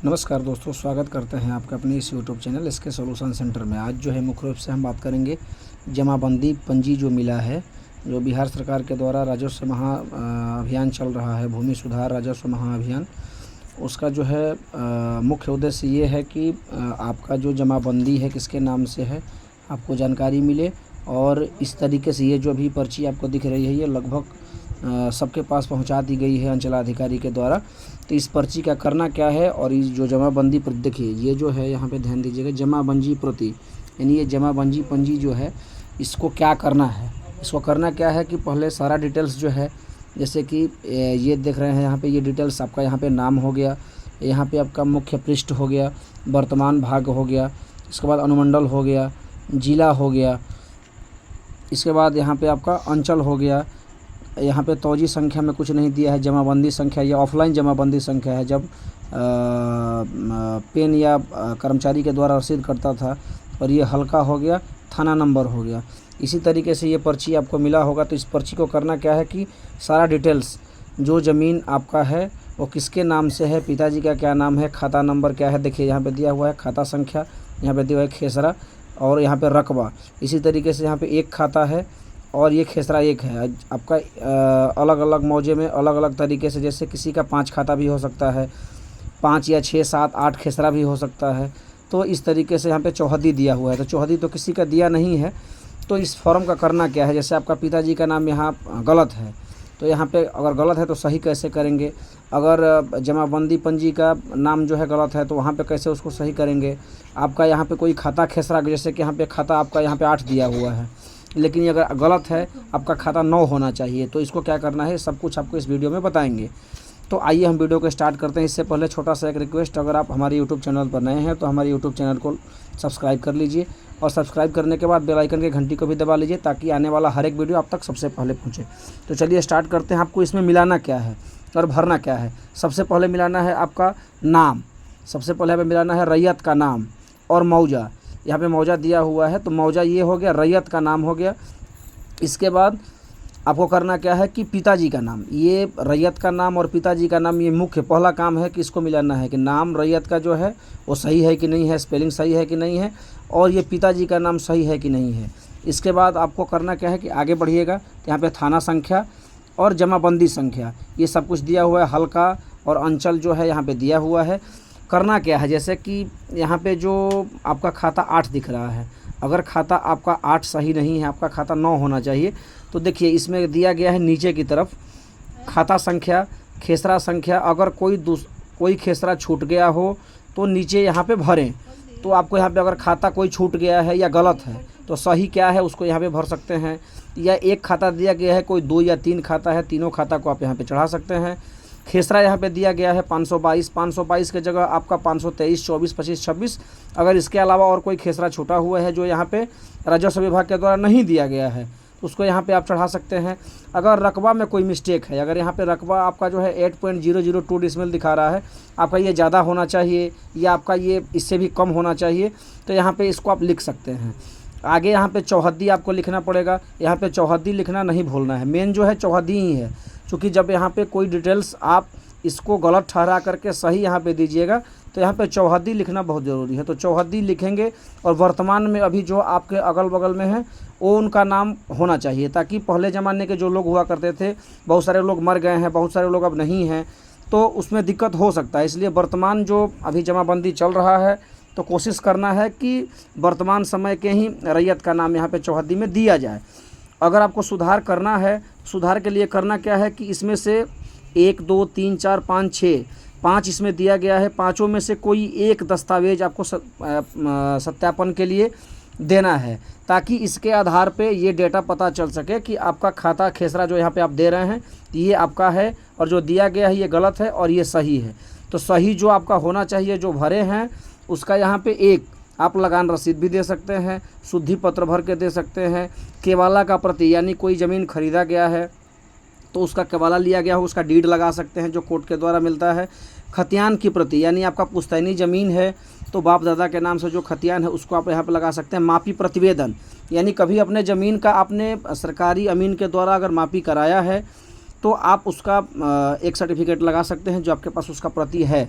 नमस्कार दोस्तों, स्वागत करते हैं आपका अपने इस यूट्यूब चैनल इसके सॉल्यूशन सेंटर में। आज जो है मुख्य रूप से हम बात करेंगे जमाबंदी पंजी जो मिला है, जो बिहार सरकार के द्वारा राजस्व अभियान चल रहा है, भूमि सुधार राजस्व महाअभियान। उसका जो है मुख्य उद्देश्य ये है कि आपका जो जमाबंदी है किसके नाम से है आपको जानकारी मिले। और इस तरीके से ये जो भी पर्ची आपको दिख रही है ये लगभग सबके पास पहुंचा दी गई है अंचलाधिकारी के द्वारा। तो इस पर्ची का करना क्या है और इस जो जमाबंदी प्रति, देखिए ये जो है यहाँ पे ध्यान दीजिएगा, जमाबंदी प्रति यानी ये जमाबंदी पंजी जो है इसको क्या करना है। इसको करना क्या है कि पहले सारा डिटेल्स जो है, जैसे कि ये देख रहे हैं यहाँ पे ये डिटेल्स आपका, यहाँ पे नाम हो गया, यहाँ पे आपका मुख्य पृष्ठ हो गया, वर्तमान भाग हो गया, इसके बाद अनुमंडल हो गया, जिला हो गया, इसके बाद यहाँ पे आपका अंचल हो गया। यहाँ पे तौजी संख्या में कुछ नहीं दिया है, जमाबंदी संख्या ये ऑफलाइन जमाबंदी संख्या है, जब पेन या कर्मचारी के द्वारा रसीद करता था। और ये हल्का हो गया, थाना नंबर हो गया। इसी तरीके से ये पर्ची आपको मिला होगा। तो इस पर्ची को करना क्या है कि सारा डिटेल्स जो ज़मीन आपका है वो किसके नाम से है, पिताजी का क्या नाम है, खाता नंबर क्या है, देखिए यहाँ पे दिया हुआ है खाता संख्या, यहाँ पे दिया हुआ है खेसरा और यहाँ पे रकबा। इसी तरीके से यहाँ पे एक खाता है और ये खेसरा एक है आपका। अलग अलग मौजे में अलग अलग तरीके से, जैसे किसी का 5 खाता भी हो सकता है, 5 या 6, 7, 8 खेसरा भी हो सकता है। तो इस तरीके से यहाँ पे चौहदी दिया हुआ है। तो चौहदी तो किसी का दिया नहीं है। तो इस फॉर्म का करना क्या है, जैसे आपका पिताजी का नाम यहाँ गलत है तो यहाँ पे अगर गलत है तो सही कैसे करेंगे। अगर जमाबंदी पंजी का नाम जो है गलत है तो वहाँ पे कैसे उसको सही करेंगे। आपका यहाँ पे कोई खाता खेसरा, जैसे कि यहाँ पे खाता आपका यहाँ पे 8 दिया हुआ है, लेकिन ये अगर गलत है, आपका खाता 9 होना चाहिए। तो इसको क्या करना है सब कुछ आपको इस वीडियो में बताएंगे। तो आइए हम वीडियो को स्टार्ट करते हैं। इससे पहले छोटा सा एक रिक्वेस्ट, अगर आप हमारे यूट्यूब चैनल पर नए हैं तो हमारे यूट्यूब चैनल को सब्सक्राइब कर लीजिए और सब्सक्राइब करने के बाद बेल आइकन की घंटी को भी दबा लीजिए ताकि आने वाला हर एक वीडियो आप तक सबसे पहले पहुँचे। तो चलिए स्टार्ट करते हैं। आपको इसमें मिलाना क्या है और भरना क्या है। सबसे पहले मिलाना है आपका नाम, सबसे पहले हमें मिलाना है रैयत का नाम और मौजा। यहाँ पे मौजा दिया हुआ है तो मौजा ये हो गया, रैयत का नाम हो गया। इसके बाद आपको करना क्या है कि पिताजी का नाम, ये रैयत का नाम और पिताजी का नाम, ये मुख्य पहला काम है कि इसको मिलाना है कि नाम रैयत का जो है वो सही है कि नहीं है, स्पेलिंग सही है कि नहीं है, और ये पिताजी का नाम सही है कि नहीं है। इसके बाद आपको करना क्या है कि आगे बढ़िएगा तो यहाँ पे थाना संख्या और जमाबंदी संख्या ये सब कुछ दिया हुआ है, हल्का और अंचल जो है यहाँ पे दिया हुआ है। करना क्या है, जैसे कि यहाँ पे जो आपका खाता 8 दिख रहा है, अगर खाता आपका 8 सही नहीं है, आपका खाता 9 होना चाहिए। तो देखिए इसमें दिया गया है नीचे की तरफ खाता संख्या, खेसरा संख्या। अगर कोई खेसरा छूट गया हो तो नीचे यहाँ पे भरें। तो आपको यहाँ पे अगर खाता कोई छूट गया है या गलत है तो सही क्या है उसको यहाँ पे भर सकते हैं। या एक खाता दिया गया है, कोई 2 या 3 खाता है, तीनों खाता को आप यहाँ पे चढ़ा सकते हैं। खेसरा यहाँ पे दिया गया है 522 के जगह आपका 523, 24, 25, 26। अगर इसके अलावा और कोई खेसरा छूटा हुआ है जो यहाँ पे राजस्व विभाग के द्वारा नहीं दिया गया है तो उसको यहाँ पे आप चढ़ा सकते हैं। अगर रकबा में कोई मिस्टेक है, अगर यहाँ पे रकबा आपका जो है 8.002 डिसमिल दिखा रहा है, आपका ये ज़्यादा होना चाहिए या आपका ये इससे भी कम होना चाहिए, तो यहाँ पे इसको आप लिख सकते हैं। आगे यहाँ पे चौहद्दी आपको लिखना पड़ेगा। यहाँ पे चौहद्दी लिखना नहीं भूलना है, मेन जो है चौहद्दी ही है। क्योंकि जब यहाँ पे कोई डिटेल्स आप इसको गलत ठहरा करके सही यहाँ पे दीजिएगा तो यहाँ पे चौहद्दी लिखना बहुत ज़रूरी है। तो चौहद्दी लिखेंगे और वर्तमान में अभी जो आपके अगल बगल में है वो उनका नाम होना चाहिए, ताकि पहले ज़माने के जो लोग हुआ करते थे, बहुत सारे लोग मर गए हैं, बहुत सारे लोग अब नहीं हैं, तो उसमें दिक्कत हो सकता है। इसलिए वर्तमान जो अभी जमाबंदी चल रहा है तो कोशिश करना है कि वर्तमान समय के ही रैयत का नाम यहाँ पे चौहद्दी में दिया जाए। अगर आपको सुधार करना है, सुधार के लिए करना क्या है कि इसमें से 1, 2, 3, 4, 5, 6, 5 इसमें दिया गया है, पाँचों में से कोई एक दस्तावेज आपको सत्यापन के लिए देना है, ताकि इसके आधार पे ये डेटा पता चल सके कि आपका खाता खेसरा जो यहाँ पे आप दे रहे हैं ये आपका है और जो दिया गया है ये गलत है और ये सही है। तो सही जो आपका होना चाहिए, जो भरे हैं उसका यहाँ पे एक आप लगान रसीद भी दे सकते हैं, शुद्धि पत्र भर के दे सकते हैं। केवाला का प्रति, यानी कोई ज़मीन खरीदा गया है तो उसका केवाला लिया गया हो उसका डीड लगा सकते हैं जो कोर्ट के द्वारा मिलता है। खतियान की प्रति, यानी आपका पुश्तैनी ज़मीन है तो बाप दादा के नाम से जो खतियान है उसको आप यहाँ पे लगा सकते हैं। मापी प्रतिवेदन, यानी कभी अपने ज़मीन का आपने सरकारी अमीन के द्वारा अगर मापी कराया है तो आप उसका एक सर्टिफिकेट लगा सकते हैं जो आपके पास उसका प्रति है।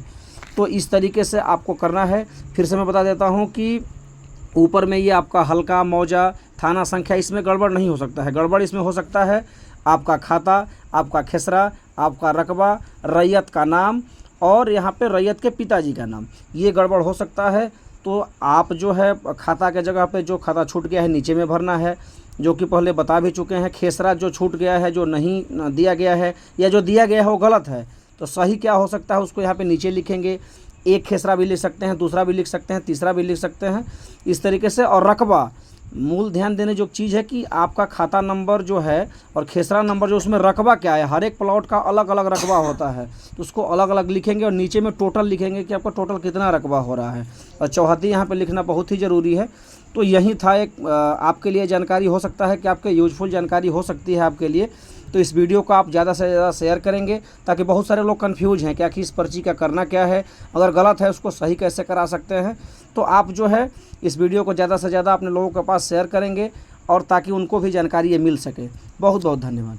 तो इस तरीके से आपको करना है। फिर से मैं बता देता हूँ कि ऊपर में ये आपका हल्का, मौजा, थाना संख्या, इसमें गड़बड़ नहीं हो सकता है। गड़बड़ इसमें हो सकता है आपका खाता, आपका खेसरा, आपका रकबा, रैयत का नाम और यहाँ पे रैयत के पिताजी का नाम, ये गड़बड़ हो सकता है। तो आप जो है खाता के जगह पे जो खाता छूट गया है नीचे में भरना है, जो कि पहले बता भी चुके हैं। खेसरा जो छूट गया है, जो नहीं दिया गया है या जो दिया गया है वो गलत है, तो सही क्या हो सकता है उसको यहाँ पे नीचे लिखेंगे। एक खेसरा भी लिख सकते हैं, दूसरा भी लिख सकते हैं, तीसरा भी लिख सकते हैं, इस तरीके से। और रकबा, मूल ध्यान देने जो चीज़ है कि आपका खाता नंबर जो है और खेसरा नंबर जो, उसमें रकबा क्या है, हर एक प्लॉट का अलग अलग रकबा होता है, तो उसको अलग अलग लिखेंगे और नीचे में टोटल लिखेंगे कि आपका टोटल कितना रकबा हो रहा है। और चौहद्दी यहाँ पे लिखना बहुत ही ज़रूरी है। तो यही था एक आपके लिए जानकारी, हो सकता है कि आपके यूजफुल जानकारी हो सकती है आपके लिए। तो इस वीडियो को आप ज़्यादा से ज़्यादा शेयर करेंगे, ताकि बहुत सारे लोग कंफ्यूज हैं कि आखिर इस पर्ची का करना क्या है, अगर गलत है उसको सही कैसे करा सकते हैं। तो आप जो है इस वीडियो को ज़्यादा से ज़्यादा अपने लोगों के पास शेयर करेंगे और ताकि उनको भी जानकारी ये मिल सके। बहुत बहुत धन्यवाद।